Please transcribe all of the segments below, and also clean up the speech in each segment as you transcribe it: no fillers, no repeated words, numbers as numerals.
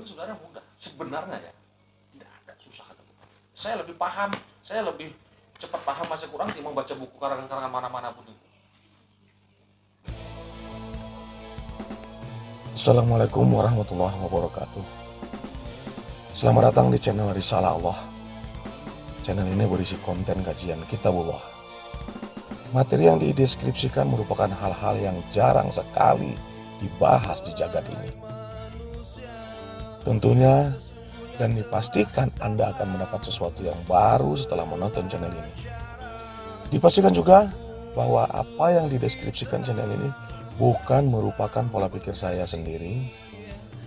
itu sebenarnya mudah. Sebenarnya ya, tidak ada susah kata Quran. Saya lebih paham, saya lebih cepat paham baca Quran timbang baca buku karangan-karangan mana-mana pun itu. Assalamualaikum warahmatullahi wabarakatuh. Selamat datang di channel Risalah Allah. Channel ini berisi konten kajian Kitabullah. Materi yang dideskripsikan merupakan hal-hal yang jarang sekali dibahas di jagat ini. Tentunya dan dipastikan Anda akan mendapat sesuatu yang baru setelah menonton channel ini. Dipastikan juga bahwa apa yang dideskripsikan channel ini bukan merupakan pola pikir saya sendiri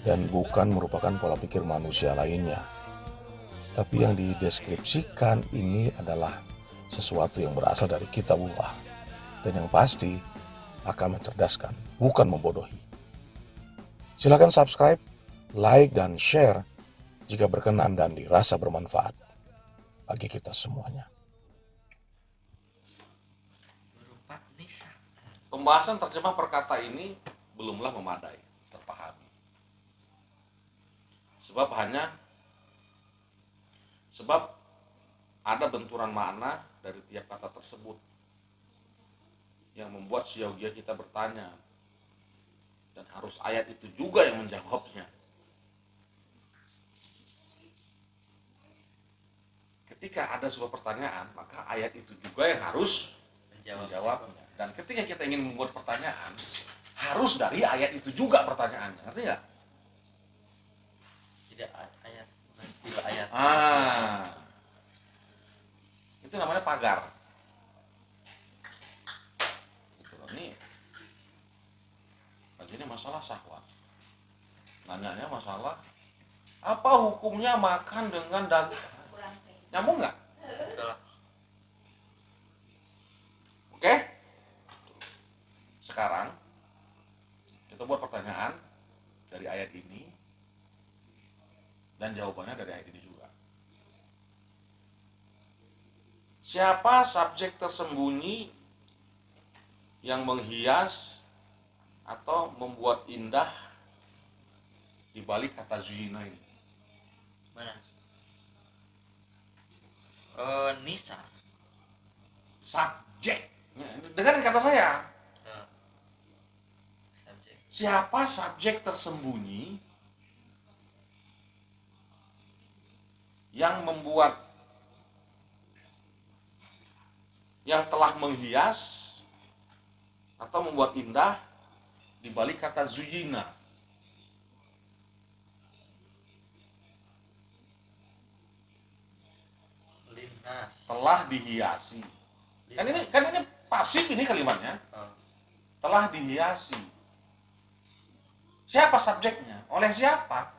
dan bukan merupakan pola pikir manusia lainnya. Tapi yang dideskripsikan ini adalah sesuatu yang berasal dari Kitabullah dan yang pasti akan mencerdaskan, bukan membodohi. Silakan subscribe, like, dan share jika berkenan dan dirasa bermanfaat bagi kita semuanya. Pembahasan terjemah perkata ini belumlah memadai, terpahami. Sebab ada benturan makna dari tiap kata tersebut yang membuat siogia kita bertanya, dan harus ayat itu juga yang menjawabnya. Ketika ada sebuah pertanyaan, maka ayat itu juga yang harus menjawabnya. Dan ketika kita ingin membuat pertanyaan, harus dari ayat itu juga pertanyaannya, ngerti nggak? Tidak ayat, tidak ayat. Itu namanya pagar. Gitu loh. Ini masalah syahwat. Nanyanya masalah apa hukumnya makan dengan daging? Nyambung nggak? Oke? Sekarang kita buat pertanyaan dari ayat ini dan jawabannya dari ayat ini juga. Siapa subjek tersembunyi yang menghias atau membuat indah di balik kata zina ini? Mana? Nisa. Subjek. Dengan kata saya. Subjek. Siapa subjek tersembunyi yang telah menghias atau membuat indah di balik kata zuyina? Linnas. Telah dihiasi. Kan ini pasif ini kalimatnya. Telah dihiasi. Siapa subjeknya? Oleh siapa?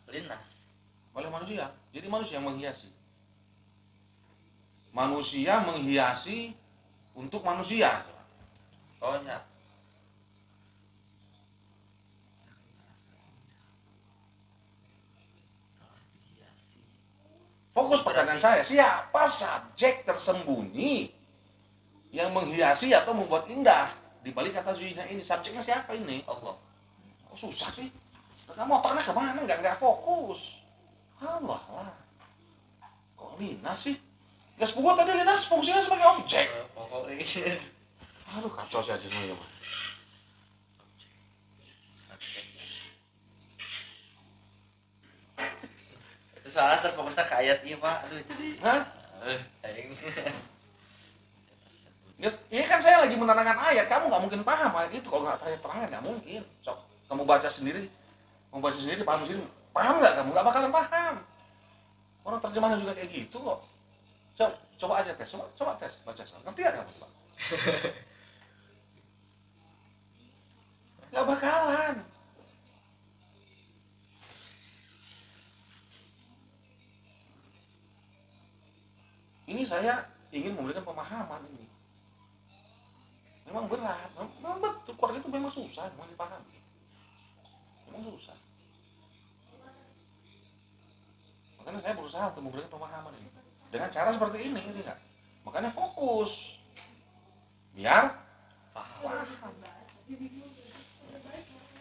Linnas. Oleh manusia. Jadi manusia yang menghiasi. Manusia menghiasi untuk manusia. Oh ya. Fokus pertanyaan saya, siapa subjek tersembunyi yang menghiasi atau membuat indah di balik kata zina ini? Subjeknya siapa ini? Allah. Oh, susah sih. Kamu otaknya kemana? Nggak fokus. Allah lah. Kok Linas sih? Gas pukul tadi Linas fungsinya sebagai objek. Pokoknya. Aduh kacau sih aja ya, Mas. Itu soalnya terfokusnya ke ayat ini Pak. Aduh jadi. Hah? Ini kan saya lagi menerangkan ayat, kamu nggak mungkin paham ayat itu kalau nggak terangkan, nggak mungkin. Sok, kamu baca sendiri, paham sendiri, paham nggak kamu? Nggak bakalan paham. Orang terjemahnya juga kayak gitu kok. Coba aja tes, coba tes, baca salah. Ngerti nggak kamu? Nggak bakalan. Ini saya ingin memberikan pemahaman ini. Memang berat, memang betul, Quran itu memang susah, memang dipahami. Memang susah. Makanya saya berusaha untuk memberikan pemahaman ini. Dengan cara seperti ini, gitu kan? Makanya fokus. Biar paham.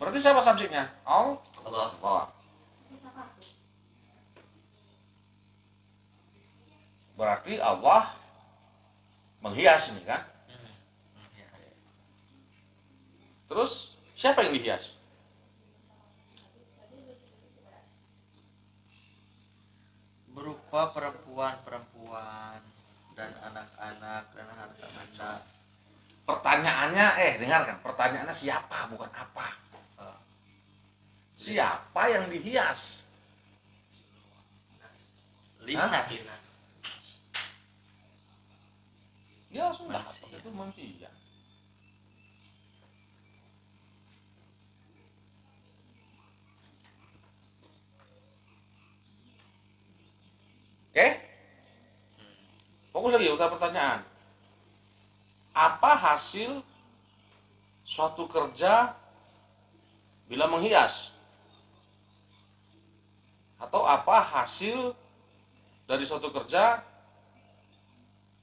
Berarti siapa subjeknya? Allah. Berarti Allah menghias ini kan. Ya. Terus siapa yang dihias? Berupa perempuan-perempuan dan anak-anak dan harta benda. Pertanyaannya, dengarkan, pertanyaannya siapa bukan apa. Siapa yang dihias? Linas. Ya sudah, Manusia. itu manusia. Oke? Fokus lagi ke pertanyaan. Apa hasil suatu kerja bila menghias? Atau apa hasil dari suatu kerja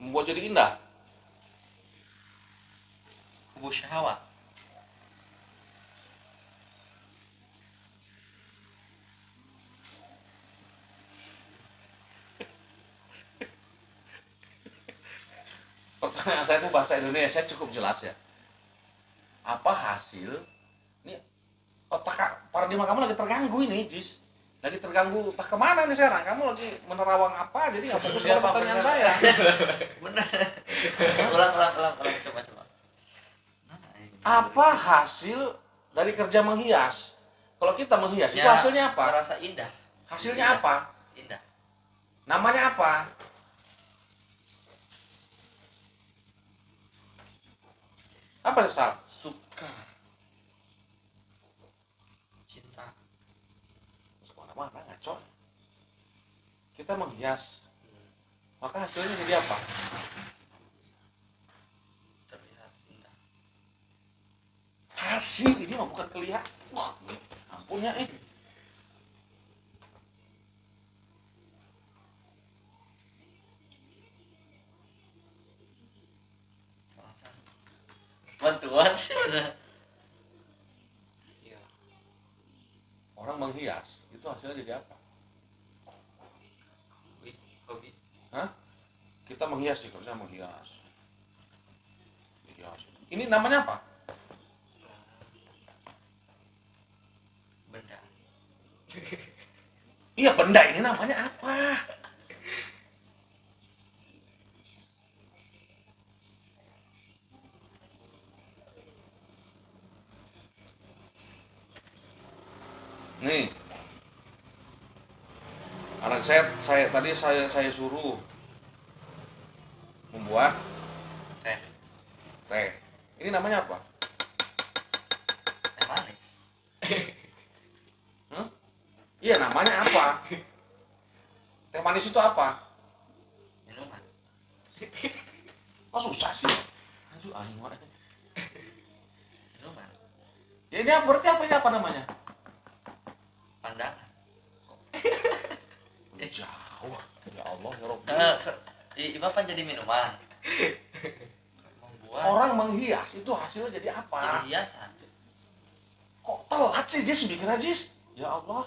membuat jadi indah? Kubu syahwat. Pertanyaan saya itu bahasa Indonesia cukup jelas ya. Apa hasil? Ini otak paradigma kamu lagi terganggu ini, Jis. Lagi terganggu, entah kemana nih sekarang? Kamu lagi menerawang apa? Jadi nggak fokus pada pertanyaan saya. Benar. Ulang, coba. Nah, ini. Apa hasil dari kerja menghias? Kalau kita menghias, itu Ya, hasilnya apa? Merasa indah. Hasilnya apa? Indah. Namanya apa? Apa sesal? Suka. Cinta. Kemana-mana ngaco. Kita menghias, maka hasilnya jadi apa? Terlihat indah. Hasil ini mah bukan kelihatan. Wah, ampunnya Bantuan sih bener. Orang menghias, itu hasilnya jadi apa? Hobi. Hah? Kita menghias di kerja menghias. Hias. Ini namanya apa? Benda. Iya, benda ini namanya apa? Nih, anak saya suruh membuat Teh. teh. Ini namanya apa? Teh manis. Iya, namanya apa? Teh manis itu apa? Minuman. Oh, susah sih. Aduh, aing mah. Minuman. Ya ini berarti apa ini apa namanya? Pandangan. Jauh. Ya Allah, ya Rabbi. Iba kan jadi minuman. Membuat Orang menghias itu hasilnya jadi apa? jadi hiasan. Kok telat sih Jis mikirnya Jis? Ya Allah.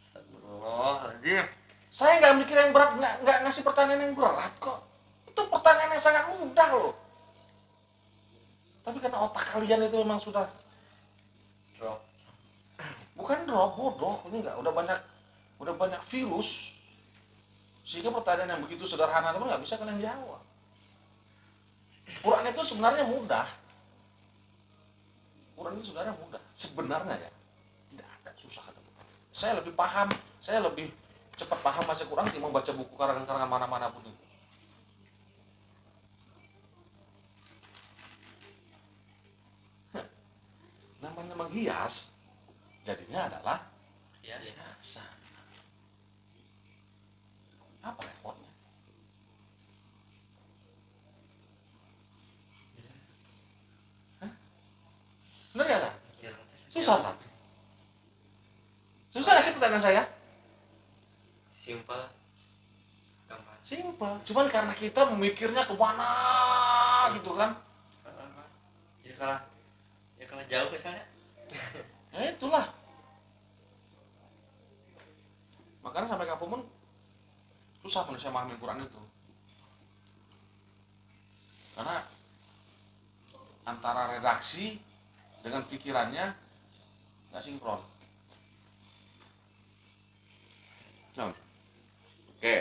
Astagfirullahaladzim. Saya nggak mikir yang berat, nggak ngasih pertanyaan yang berat kok. Itu pertanyaan yang sangat mudah loh. Tapi karena otak kalian itu memang sudah Drop. bukan drop, bodoh. Ini nggak udah banyak virus. Sehingga pertanyaan yang begitu sederhana itu nggak bisa kalian jawab. Quran itu sebenarnya mudah. Quran itu sebenarnya mudah. Sebenarnya ya, tidak ada susah kata. Saya lebih paham, saya lebih cepat paham baca Quran ketimbang baca buku karangan-karangan mana-mana pun itu. Namanya menghias, jadinya adalah hiasan. Apa repotnya? Hah? Bener ya, San? Susah, San? Susah nggak sih pertanyaan saya? Simpel. Gampang. Simpel. Cuman karena kita memikirnya kemana gitu kan. Ya kalau jauh misalnya. Ya itulah. Makanya sampai kapanpun susah manusia memahami Quran itu. Karena antara redaksi dengan pikirannya nggak sinkron. Nah, oke.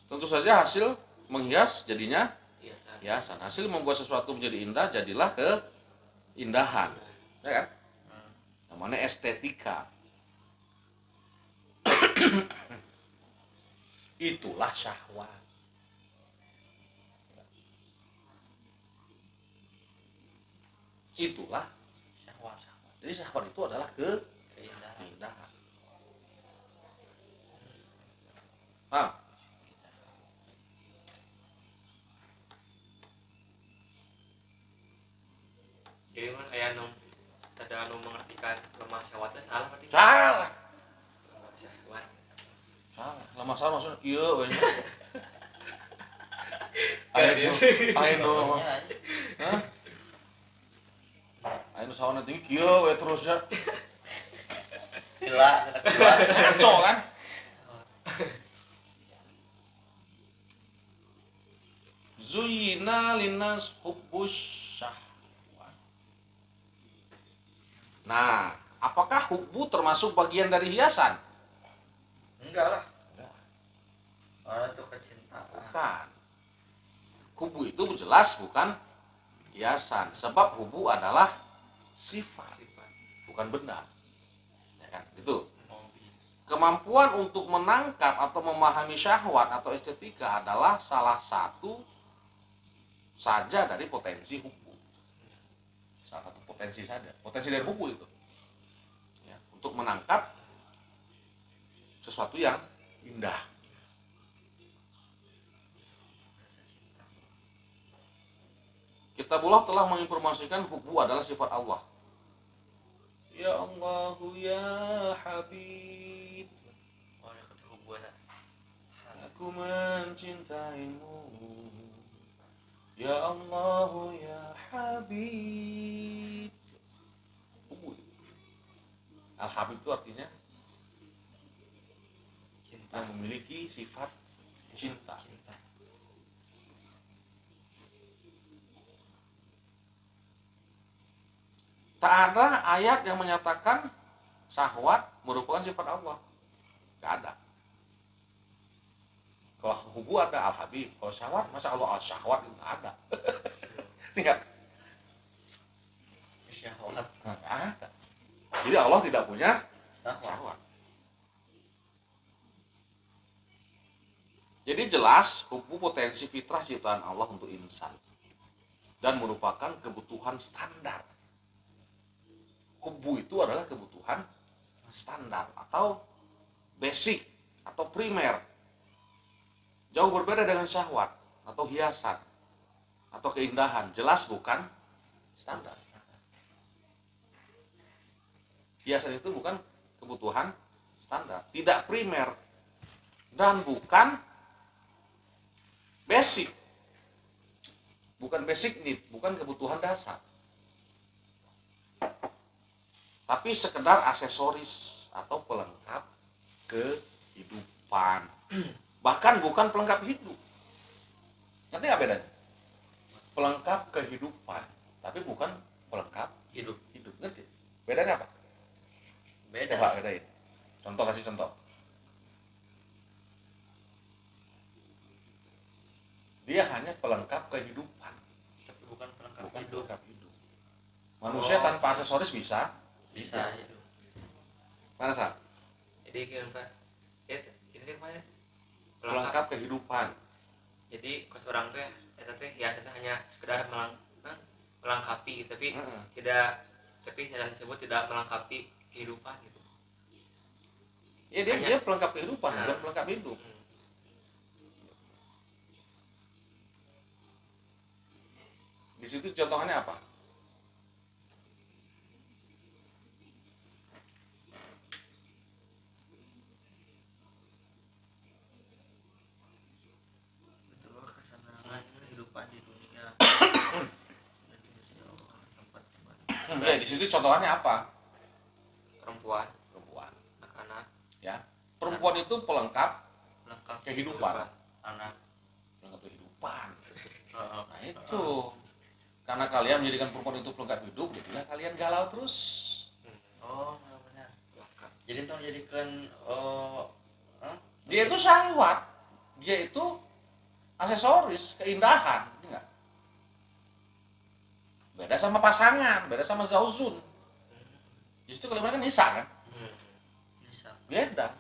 Tentu saja hasil menghias jadinya Biasa. hiasan. Hasil membuat sesuatu menjadi indah jadilah keindahan, ya kan? Namanya estetika. Itulah syahwat. Itulah Syahwat. Jadi syahwat itu adalah Keindahan. keindahan. Ah, Jadi kan kayak ada mengartikan lemah syahwatnya salah berarti. salah. Lemah syahwat. Salah. Lama salah maksudnya iya we. Kayak dia sih. Ayo. Hah? Ayo sawana tinggi kieu we terus ya. Gila, gila. Ngaco kan? Zuyina linnas hubbus syahwat. Nah, apakah hubbu termasuk bagian dari hiasan? Enggak lah. Oh, itu kecintaan. Bukan. Hubbu itu jelas bukan hiasan, sebab hubbu adalah sifat, bukan benda. Ya kan? Itu. Kemampuan untuk menangkap atau memahami syahwat atau estetika adalah salah satu saja dari potensi hubbu. Salah satu potensi saja. Potensi dari hubbu itu. Ya, untuk menangkap sesuatu yang indah. Kitabullah telah menginformasikan hubbu adalah sifat Allah. Ya Allahu ya Habib, Oh, ada keterhubungan. aku mencintaimu. Ya Allahu ya Habib. Hubbu. Al-Habib itu artinya Cinta. yang memiliki sifat cinta. Tak ada ayat yang menyatakan syahwat merupakan sifat Allah. Gak ada. Kalau hubbu ada Al-Habib. Kalau syahwat, masa Allah al-syahwat itu gak ada. Tidak. Syahwat. Gak ada. Jadi Allah tidak punya Syahwat. syahwat. Jadi jelas hubbu potensi fitrah ciptaan Allah untuk insan. Dan merupakan kebutuhan standar. Hubbu itu adalah kebutuhan standar atau basic atau primer. Jauh berbeda dengan syahwat atau hiasan atau keindahan. Jelas bukan standar. Hiasan itu bukan kebutuhan standar, tidak primer dan bukan basic. Bukan basic need, bukan kebutuhan dasar. Tapi sekedar aksesoris atau pelengkap kehidupan. Bahkan bukan pelengkap hidup. Ngerti nggak bedanya? Pelengkap kehidupan, tapi bukan pelengkap Hidup. hidup. Ngerti? Bedanya apa? Beda. Coba bedain. Contoh, kasih contoh. Dia hanya pelengkap kehidupan, Tapi bukan pelengkap bukan hidup. pelengkap hidup. Manusia Oh. tanpa aksesoris bisa? Bisa hidup. Mana Sal? Jadi kan Pak, ya ini kan kemarin Pelengkap kehidupan. Jadi kalau seorang tuh ya teh hiasannya hanya sekedar melengkapi, tapi Heeh. tidak, tapi hiasan tersebut tidak melengkapi kehidupan gitu. Ya dia, Hanya- dia pelengkap kehidupan, Nah. bukan pelengkap hidup. Di situ contohnya apa? Betul, kesenangan kehidupan di dunia. tempat Ya, di situ contohnya apa? perempuan, Perempuan. anak-anak, perempuan itu pelengkap Lengkap kehidupan. anak. pelengkap kehidupan. Heeh. Nah itu, karena kalian menjadikan perempuan itu pelengkap hidup, jadilah kalian galau terus. Oh, benar. Jadi itu menjadikan Dia itu syahwat, dia itu aksesoris, keindahan, enggak? Beda sama pasangan, beda sama zauzun. Justru kalau mereka nisa kan, bisa. beda.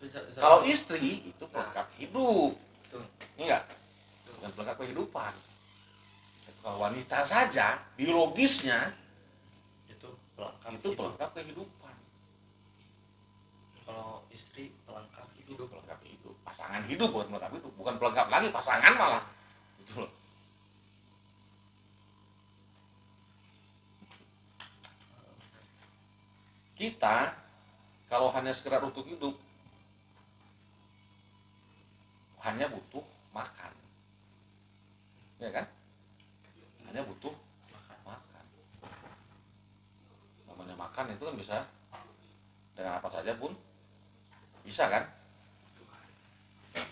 Bisa. Kalau istri itu pelengkap hidup, enggak? Bukan pelengkap kehidupan. Kalau wanita saja, biologisnya itu pelengkap. itu pelengkap kehidupan. Kalau istri pelengkap Itu pelengkap hidup, pasangan hidup bukan pelengkap hidup, bukan pelengkap lagi pasangan malah. Gitu loh. Kita kalau hanya sekedar untuk hidup hanya butuh makan, ya kan? Hanya butuh makan. Namanya makan itu kan bisa dengan apa saja pun bisa kan?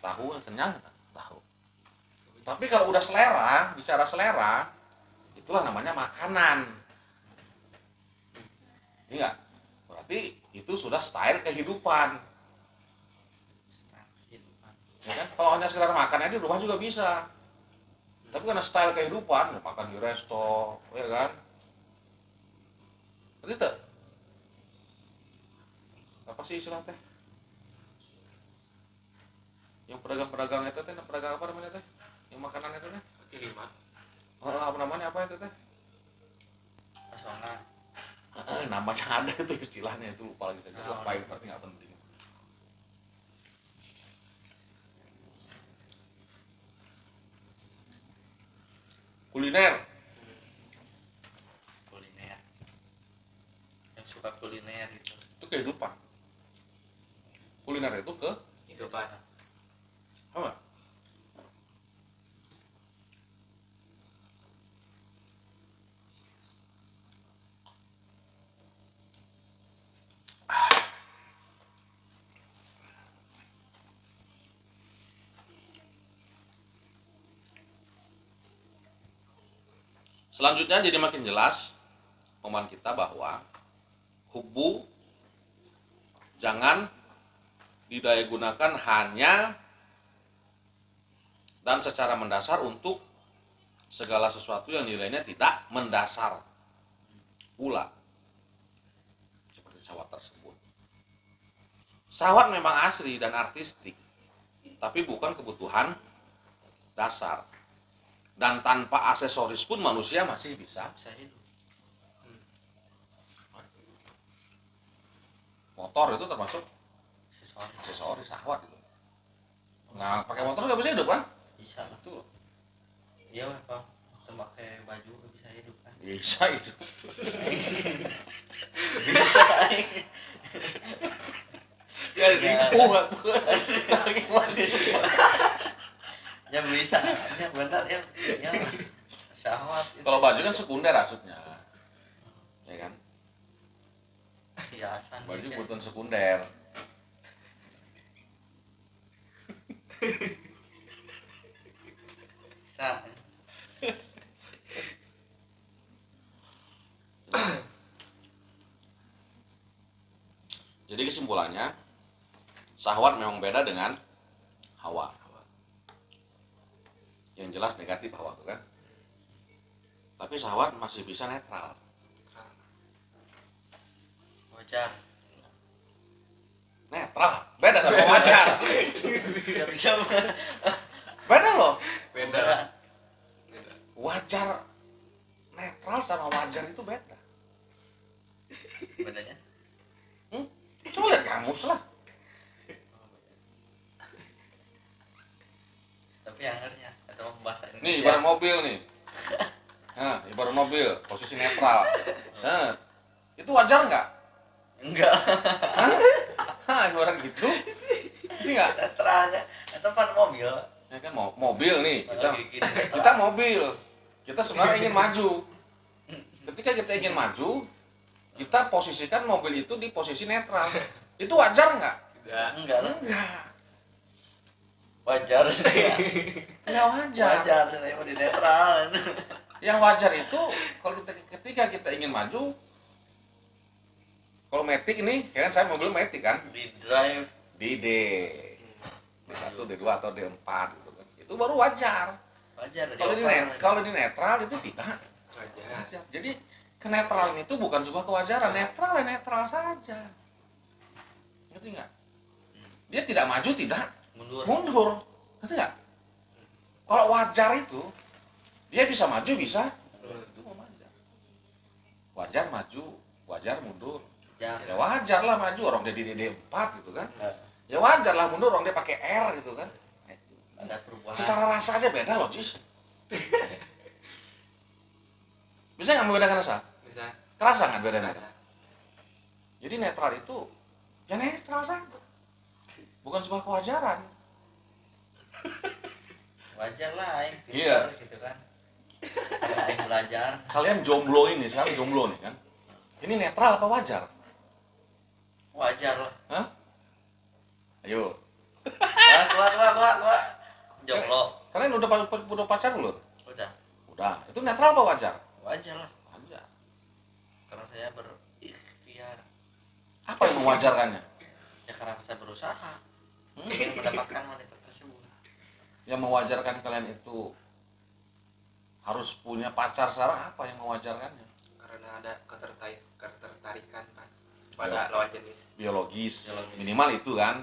Tahu kan kenyang kan? Tahu. Tapi kalau udah selera, bicara selera, itulah namanya makanan. Iya, berarti itu sudah style kehidupan. Ya kan? Kalau hanya sekedar makan aja di rumah juga bisa. Tapi karena style kehidupan, ya makan di resto, ya kan? Berarti itu apa sih istilah teh? Yang pedagang-pedagang itu teh, pedagang apa namanya teh? Yang makanan itu teh? kaki lima. Apa namanya apa itu teh? Asongan. Namanya ada itu istilahnya itu lupa lagi saja. Selain berarti nggak penting. Kuliner. Kuliner. Yang suka kuliner gitu. Itu kehidupan. Kuliner itu ke Kehidupan. apa? Selanjutnya jadi makin jelas omongan kita bahwa hubbu jangan didaya gunakan hanya dan secara mendasar untuk segala sesuatu yang nilainya tidak mendasar pula. Seperti syahwat tersebut. Syahwat memang asli dan artistik, tapi bukan kebutuhan dasar. Dan tanpa aksesoris pun manusia masih bisa hidup. Motor itu termasuk Aksesoris. aksesoris syahwat itu. Nah, pakai motor nggak bisa hidup kan? Bisa lah. Itu Iya lah Pak. Pakai baju nggak bisa hidup kan? bisa hidup. Bisa. Ya ribu nggak tuh? Gimana sih? Ya bisa, ya benar ya. Ya syahwat. Kalau baju kan sekunder maksudnya, ya kan? Hiasan. Baju gitu ya. kebutuhan sekunder. Bisa. Jadi kesimpulannya, syahwat memang beda dengan hawa. Yang jelas negatif hawa itu kan. Tapi syahwat masih bisa netral. Wajar. Netral, beda sama wajar. Bisa. Beda loh. Beda. Wajar netral sama wajar itu beda. Bedanya? Coba lihat kamus lah. Tapi angernya atau bahasa Indonesia. Nih ibarat mobil nih. Nah, ibarat mobil posisi netral. Set. Itu wajar nggak? Enggak. Hah, ibarat gitu. Ini nggak? Netralnya itu kan mobil. Ya kan mobil nih. Lagi gini, Kita mobil. Kita sebenarnya ingin maju. Ketika kita ingin maju, kita posisikan mobil itu di posisi netral. Itu wajar nggak? Enggak. Enggak. Wajar saya. Nggak wajar. Wajar saya mau di netral. Yang wajar itu kalau ketika kita ingin maju, kalau Matic ini, ya kan saya mobil Matic kan, Di drive di D1, D2 atau D4 gitu kan. Itu baru wajar. wajar. Kalau di netral itu tidak Aja. wajar. Jadi kenetralan itu bukan sebuah kewajaran, netral ya netral saja. Ngerti nggak? Dia tidak maju, tidak mundur. Ngerti nggak? Kalau wajar itu, dia bisa maju, bisa itu wajar. Wajar maju, wajar mundur. Ya wajar lah maju, orang dia di D4 gitu kan. Ya wajar lah mundur, orang dia pakai R gitu kan. Ada perubahan. Secara rasa aja beda loh, Jis. Bisa nggak membedakan rasa? Bisa. Kerasa nggak bedanya? Jadi netral itu, ya netral saja. Bukan sebuah kewajaran. Wajar lah aing Iya. pintar gitu kan. Karena aing belajar. Kalian jomblo ini, sekarang jomblo nih kan. Ini netral apa wajar? Wajar lah. Hah? Ayo. Gua jomblo. Kalian udah pacar belum? Udah. Udah. Itu netral apa wajar? Wajar lah. Wajar. Karena saya berikhtiar. Apa yang mewajarkannya? Ya karena saya berusaha untuk mendapatkan wanita tersebut. Yang mewajarkan kalian itu harus punya pacar sekarang, apa yang mewajarkannya? Karena ada ketertarikan Pak pada lawan jenis. Biologis. Biologis. Minimal itu kan.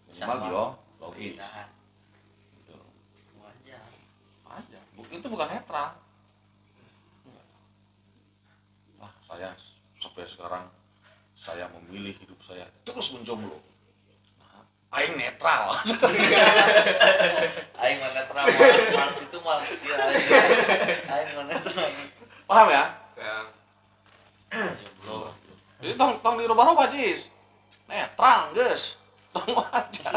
Minimal Sama. biologis. Nah, Gitu. wajar. Aja. Itu bukan netral. Saya sampai sekarang saya memilih hidup saya terus menjomblo. Aing netral. Aing mana netral mal itu mal dia aing mana netral. Paham ya? Yang Jomblo. Jadi tong dirubah-rubah, Jis. Netral, guys. Tong wajar.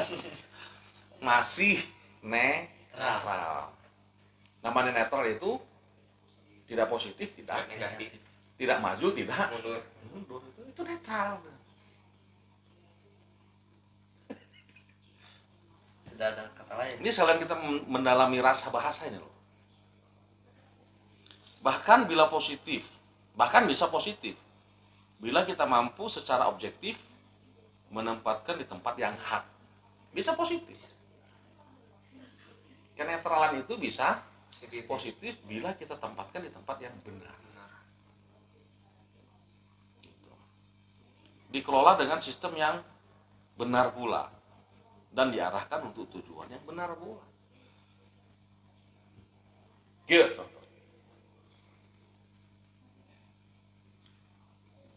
Masih netral. Namanya netral itu tidak positif, tidak negatif. tidak maju, tidak Mundur. mundur. Itu netral. Tidak ada kata lain. Ini sekalian kita mendalami rasa bahasa ini loh. Bahkan bila positif, bahkan bisa positif. Bila kita mampu secara objektif menempatkan di tempat yang hak. Bisa positif. Kenetralan itu bisa positif bila kita tempatkan di tempat yang benar. Gitu. Dikelola dengan sistem yang benar pula. Dan diarahkan untuk tujuan yang benar pula. Gitu.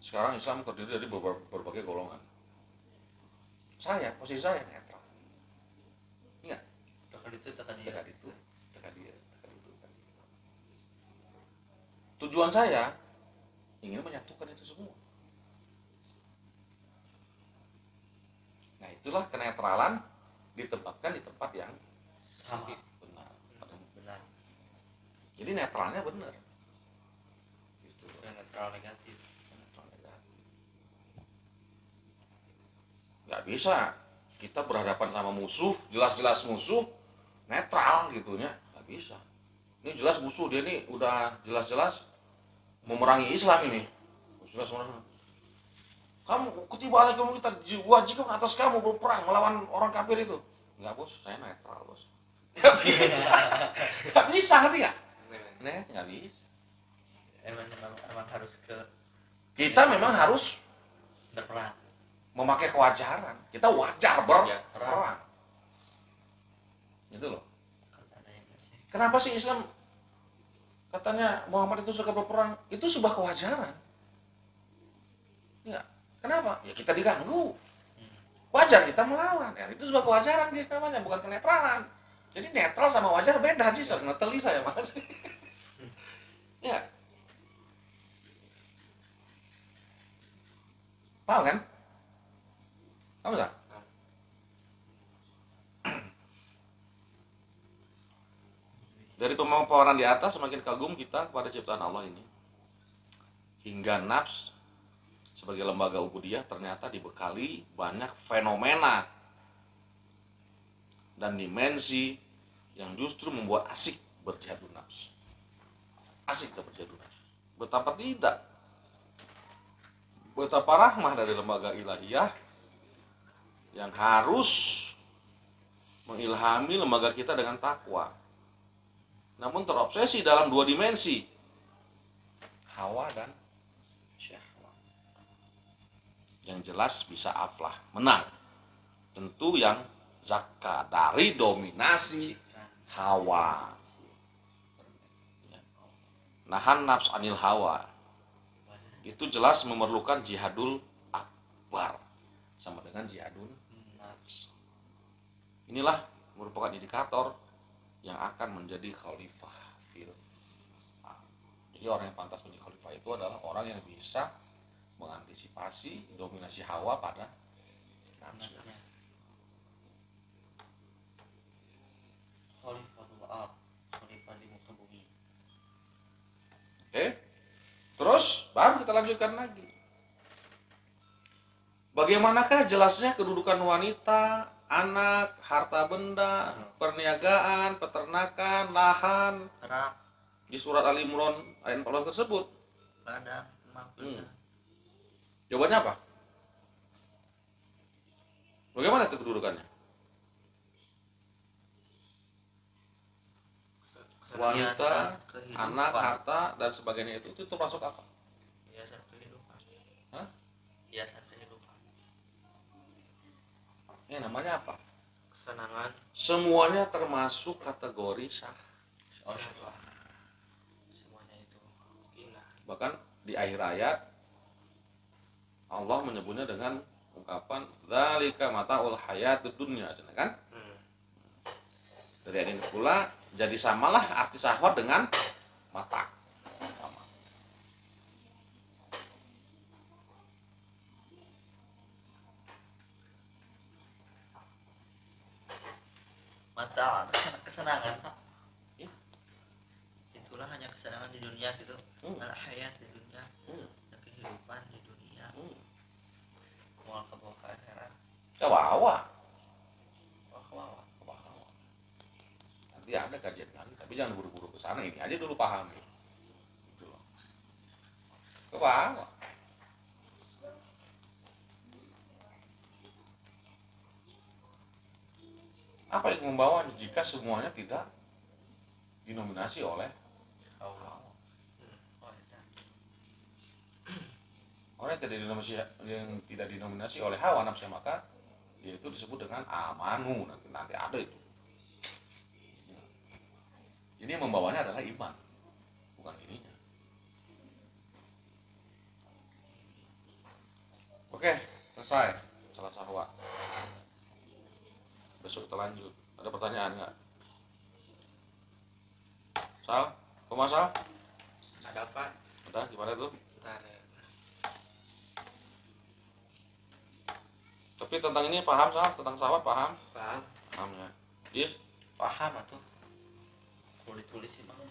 Sekarang Islam terdiri dari berbagai golongan. Posisi saya netral. Ingat, Tekan itu tekan dia. tekan itu, tekan dia, tekan itu, tekan dia. Tujuan saya ingin menyatukan itu semua. Nah, itulah kenetralan ditempatkan di tempat yang Sama. benar. Benar. Jadi netralnya benar. Gitu. Bukan netral negatif. Netral negatif. Nggak bisa kita berhadapan sama musuh, jelas-jelas musuh, netral gitunya, nggak bisa. Ini jelas musuh, dia ini udah jelas-jelas memerangi Islam ini. Jelas memerangi. Kamu ketiba kamu kita diwajibkan atas kamu berperang melawan orang kafir itu. Enggak, Bos, saya netral, Bos. Enggak bisa. Enggak bisa, ngerti enggak? Nggak bisa. Emang harus ke Kita memang harus berperang. memakai kewajaran. Kita wajar berperang. Gitu loh. Kenapa sih Islam katanya Muhammad itu suka berperang? Itu sebuah kewajaran. Enggak. Kenapa? Ya kita diganggu. Wajar kita melawan. Ya, itu sebuah kewajaran sih namanya, bukan kenetralan. Jadi netral sama wajar beda sih, ngeteli saya mas. Ya. Paham kan? Paham nggak? Dari pemaparan di atas semakin kagum kita kepada ciptaan Allah ini. Hingga nafs sebagai lembaga ubudiyah ternyata dibekali banyak fenomena dan dimensi yang justru membuat asik berjihadun nafs. Asik berjihadun nafs. Betapa tidak, betapa rahmah dari lembaga ilahiyah yang harus mengilhami lembaga kita dengan takwa, namun terobsesi dalam dua dimensi, hawa dan syahwat. Yang jelas bisa aflah, menang. Tentu yang zakka dari dominasi hawa. Nahan nafs anil hawa. Itu jelas memerlukan jihadul akbar sama dengan jihadun nafs. Inilah merupakan indikator yang akan menjadi khalifah fil. Jadi orang yang pantas menjadi khalifah itu adalah orang yang bisa mengantisipasi dominasi hawa pada nafsu. Khalifatul ard, khalifah di muka bumi. Oke. Terus baru kita lanjutkan lagi. Bagaimanakah jelasnya kedudukan wanita, anak, harta benda, perniagaan, peternakan, lahan Terang, di surat Ali Imran ayat 14 tersebut? ladang, maksudnya. Jawabannya apa? Bagaimana itu kedudukannya? Wanita, Kehidupan. anak, harta, dan sebagainya itu termasuk apa? Hiasan kehidupan. Hah? Hiasan kehidupan. Ini namanya apa? Kesenangan. Semuanya termasuk kategori sah. Oh, syahwat. Semuanya itu indah. Bahkan di akhir ayat Allah menyebutnya dengan ungkapan dzalika mataul hayatud dunya, kan? Dari ayat ini pula jadi samalah arti syahwat dengan mata. Sama. Mata, kesenangan, Pak. Iya. Itulah hanya kesenangan di dunia gitu. Al hayat di dunia, dan kehidupan di dunia. Mual ke bawah ke akhirat. Kawawa. Nanti ada kajian lagi, tapi jangan buru-buru ke sana, ini aja dulu pahami. Gitu loh. Kebawa. Apa yang membawanya jika semuanya tidak dinominasi oleh Allah? Oh, iya. Orang yang tidak dinominasi oleh hawa nafsu, maka dia itu disebut dengan amanu. Nanti ada itu. Ini yang membawanya adalah iman, bukan ininya. Oke, selesai masalah syahwat. Besok kita lanjut. Ada pertanyaan nggak? Sal? Kok Sal? Ada apa? Ada, gimana tuh? Ntar ya. Tapi tentang ini paham Sal? Tentang syahwat paham? Paham? Paham ya. Yes? Paham atuh. Tulis-tulis sih, Bang.